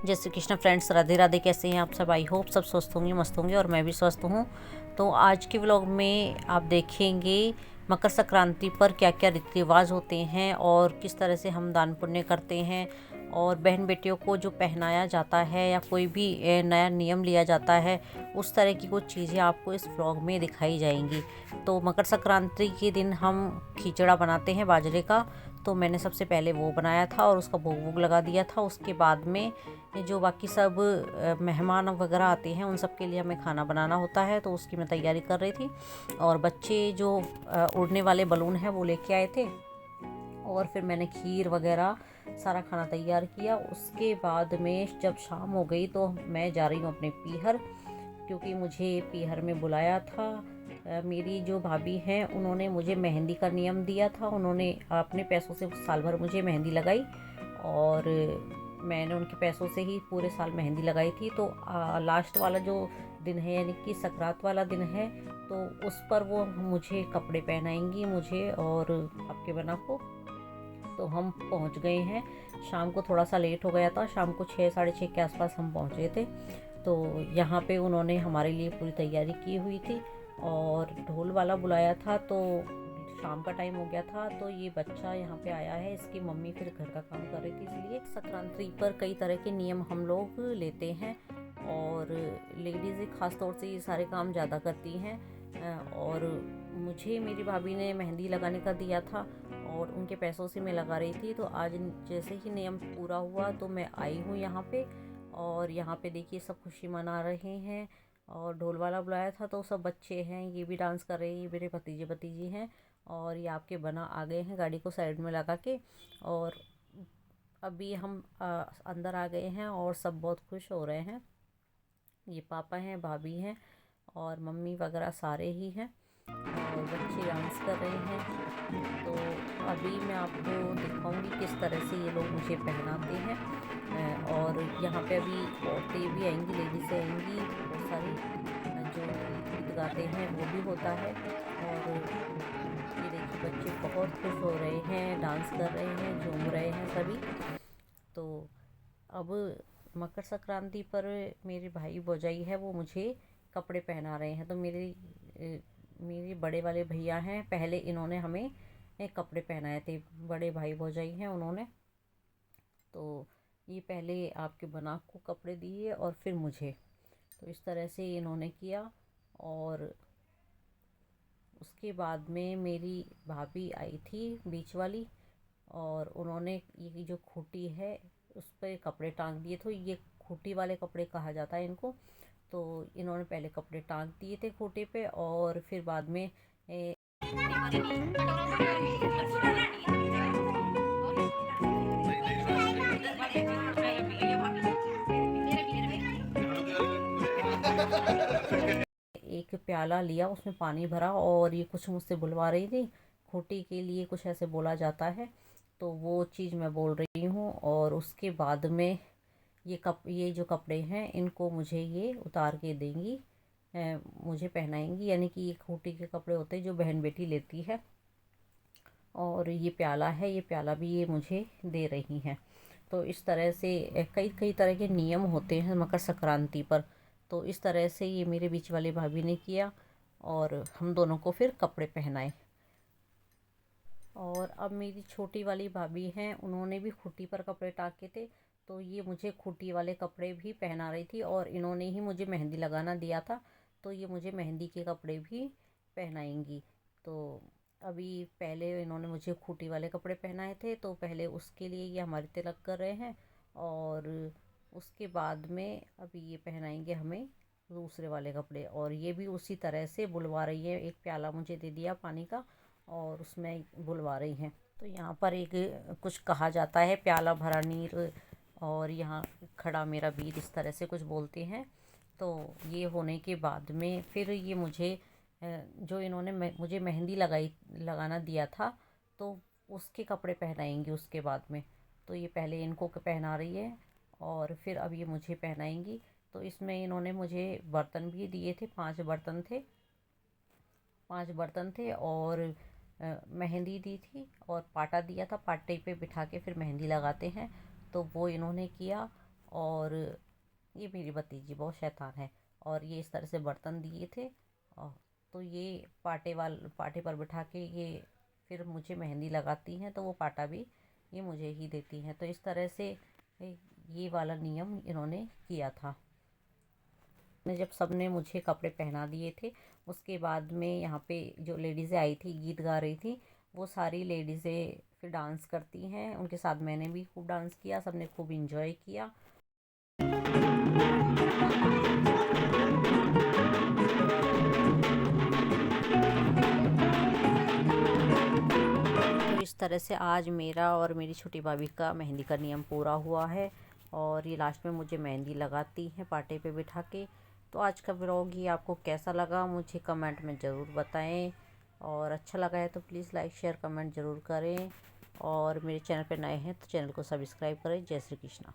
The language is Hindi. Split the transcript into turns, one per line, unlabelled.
जय श्री कृष्ण फ्रेंड्स, राधे राधे। कैसे हैं आप सब? आई होप सब स्वस्थ होंगे, मस्त होंगे और मैं भी स्वस्थ हूँ। तो आज के व्लॉग में आप देखेंगे मकर संक्रांति पर क्या क्या रीति रिवाज होते हैं और किस तरह से हम दान पुण्य करते हैं और बहन बेटियों को जो पहनाया जाता है या कोई भी नया नियम लिया जाता है, उस तरह की कुछ चीज़ें आपको इस व्लॉग में दिखाई जाएंगी। तो मकर संक्रांति के दिन हम खिचड़ा बनाते हैं बाजरे का। तो मैंने सबसे पहले वो बनाया था और उसका भोग वोग लगा दिया था। उसके बाद में जो बाकी सब मेहमान वगैरह आते हैं उन सब के लिए हमें खाना बनाना होता है, तो उसकी मैं तैयारी कर रही थी। और बच्चे जो उड़ने वाले बलून हैं वो लेके आए थे और फिर मैंने खीर वगैरह सारा खाना तैयार किया। उसके बाद में जब शाम हो गई तो मैं जा रही हूँ अपने पीहर, क्योंकि मुझे पीहर में बुलाया था। मेरी जो भाभी हैं उन्होंने मुझे मेहंदी का नियम दिया था। उन्होंने अपने पैसों से साल भर मुझे मेहंदी लगाई और मैंने उनके पैसों से ही पूरे साल मेहंदी लगाई थी। तो लास्ट वाला जो दिन है यानी कि संक्रांत वाला दिन है, तो उस पर वो मुझे कपड़े पहनाएंगी, मुझे और आपके बना को। तो हम पहुंच गए हैं। शाम को थोड़ा सा लेट हो गया था, शाम को 6 साढ़े 6 के आसपास हम पहुंचे थे। तो यहाँ पे उन्होंने हमारे लिए पूरी तैयारी की हुई थी और ढोल वाला बुलाया था। तो शाम का टाइम हो गया था, तो ये बच्चा यहाँ पे आया है, इसकी मम्मी फिर घर का काम कर रही थी। इसलिए संक्रांति पर कई तरह के नियम हम लोग लेते हैं और लेडीज़ खास तौर से ये सारे काम ज़्यादा करती हैं। और मुझे मेरी भाभी ने मेहंदी लगाने का दिया था और उनके पैसों से मैं लगा रही थी। तो आज जैसे ही नियम पूरा हुआ तो मैं आई हूँ यहाँ पे, और यहाँ पे देखिए सब खुशी मना रहे हैं। और ढोल वाला बुलाया था तो सब बच्चे हैं, ये भी डांस कर रहे हैं, ये मेरे भतीजे भतीजी हैं। और ये आपके बना आ गए हैं गाड़ी को साइड में लगा के। और अभी हम अंदर आ गए हैं और सब बहुत खुश हो रहे हैं। ये पापा हैं, भाभी हैं और मम्मी वगैरह सारे ही हैं और बच्चे डांस कर रहे हैं। तो अभी मैं आपको दिखाऊंगी किस तरह से ये लोग मुझे पहनाते हैं। और यहाँ पे अभी औरतें भी आएंगी, लेडीज़ आएंगी बहुत सारी, जो गीत गाते हैं वो भी होता है। और ये देखिए बच्चे बहुत खुश हो रहे हैं, डांस कर रहे हैं, झूम रहे हैं सभी। तो अब मकर संक्रांति पर मेरे भाई भौजाई है वो मुझे कपड़े पहना रहे हैं। तो मेरे बड़े वाले भैया हैं, पहले इन्होंने हमें कपड़े पहनाए थे। बड़े भाई भौजाई हैं उन्होंने। तो ये पहले आपके बना को कपड़े दिए और फिर मुझे। तो इस तरह से इन्होंने किया। और उसके बाद में मेरी भाभी आई थी बीच वाली, और उन्होंने ये जो खूटी है उस पर कपड़े टांग दिए। तो ये खूटी वाले कपड़े कहा जाता है इनको। तो इन्होंने पहले कपड़े टांग दिए थे खूटे पे और फिर बाद में एक प्याला लिया, उसमें पानी भरा और ये कुछ मुझसे बुलवा रही थी। खूटी के लिए कुछ ऐसे बोला जाता है, तो वो चीज़ मैं बोल रही हूँ। और उसके बाद में ये जो कपड़े हैं इनको मुझे ये उतार के देंगी, मुझे पहनाएंगी। यानी कि ये खूटी के कपड़े होते हैं जो बहन बेटी लेती है। और ये प्याला है, ये प्याला भी ये मुझे दे रही हैं। तो इस तरह से कई कई तरह के नियम होते हैं मकर संक्रांति पर। तो इस तरह से ये मेरे बीच वाली भाभी ने किया और हम दोनों को फिर कपड़े पहनाए। और अब मेरी छोटी वाली भाभी हैं, उन्होंने भी खूटी पर कपड़े टाके थे। तो ये मुझे खूटी वाले कपड़े भी पहना रही थी और इन्होंने ही मुझे मेहंदी लगाना दिया था, तो ये मुझे मेहंदी के कपड़े भी पहनाएंगी। तो अभी पहले इन्होंने मुझे खूटी वाले कपड़े पहनाए थे, तो पहले उसके लिए ये हमारी तिलक कर रहे हैं। और उसके बाद में अभी ये पहनाएंगे हमें दूसरे वाले कपड़े। और ये भी उसी तरह से बुलवा रही है, एक प्याला मुझे दे दिया पानी का और उसमें बुलवा रही हैं। तो यहाँ पर एक कुछ कहा जाता है, प्याला भरा नीर और यहाँ खड़ा मेरा वीर, इस तरह से कुछ बोलते हैं। तो ये होने के बाद में फिर ये मुझे जो इन्होंने मुझे मेहंदी लगाना दिया था, तो उसके कपड़े पहनाएंगी उसके बाद में। तो ये पहले इनको पहना रही है और फिर अब ये मुझे पहनाएंगी। तो इसमें इन्होंने मुझे बर्तन भी दिए थे, 5 बर्तन थे और मेहंदी दी थी और पाटा दिया था, पाटे पे बिठा के फिर मेहंदी लगाते हैं, तो वो इन्होंने किया। और ये मेरी भतीजी बहुत शैतान है। और ये इस तरह से बर्तन दिए थे, और तो ये पाटे पर बिठा के ये फिर मुझे मेहंदी लगाती हैं, तो वो पाटा भी ये मुझे ही देती हैं। तो इस तरह से ये वाला नियम इन्होंने किया था। जब सबने मुझे कपड़े पहना दिए थे, उसके बाद में यहाँ पे जो लेडीज़ें आई थी गीत गा रही थी, वो सारी लेडीज़ें फिर डांस करती हैं, उनके साथ मैंने भी खूब डांस किया, सबने खूब इंजॉय किया। तो इस तरह से आज मेरा और मेरी छोटी भाभी का मेहंदी का नियम पूरा हुआ है, और ये लास्ट में मुझे मेहंदी लगाती हैं पाटे पे बिठा के। तो आज का व्लॉग ये आपको कैसा लगा मुझे कमेंट में ज़रूर बताएं, और अच्छा लगा है तो प्लीज़ लाइक शेयर कमेंट ज़रूर करें, और मेरे चैनल पे नए हैं तो चैनल को सब्सक्राइब करें। जय श्री कृष्णा।